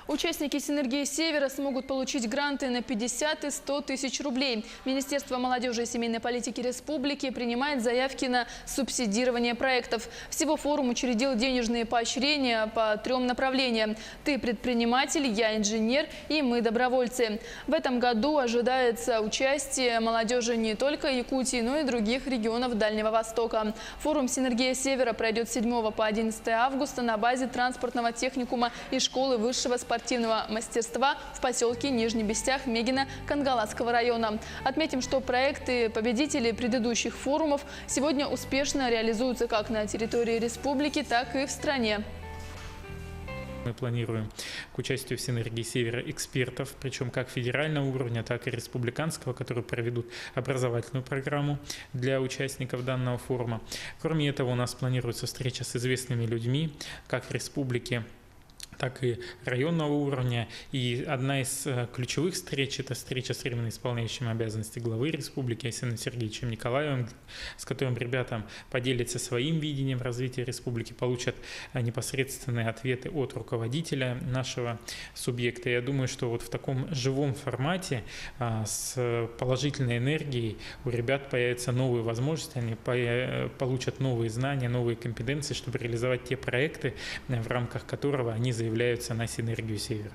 Участники «Синергии Севера» смогут получить гранты на 50 и 100 тысяч рублей. Министерство молодежи и семейной политики республики принимает заявки на субсидирование проектов. Всего форум учредил денежные поощрения по 3 направлениям. «Ты предприниматель», «Я инженер» и «Мы добровольцы». В этом году ожидается участие молодежи не только Якутии, но и других регионов Дальнего Востока. Форум «Синергия Севера» пройдет с 7 по 11 августа на базе транспортного техникума и школы высшего спортивного мастерства в поселке Нижний Бестях Мегино Кангаласского района. Отметим, что проекты победителей предыдущих форумов сегодня успешно реализуются как на территории республики, так и в стране. Мы планируем к участию в «Синергии Севера» экспертов, причем как федерального уровня, так и республиканского, которые проведут образовательную программу для участников данного форума. Кроме этого, у нас планируется встреча с известными людьми, как в республике, так и районного уровня. И одна из ключевых встреч – это встреча с временно исполняющим обязанности главы республики Арсением Сергеевичем Николаевым, с которым ребята поделятся своим видением развития республики, получат непосредственные ответы от руководителя нашего субъекта. Я думаю, что вот в таком живом формате с положительной энергией у ребят появятся новые возможности, они получат новые знания, новые компетенции, чтобы реализовать те проекты, в рамках которого они заявляются на «Синергию Севера».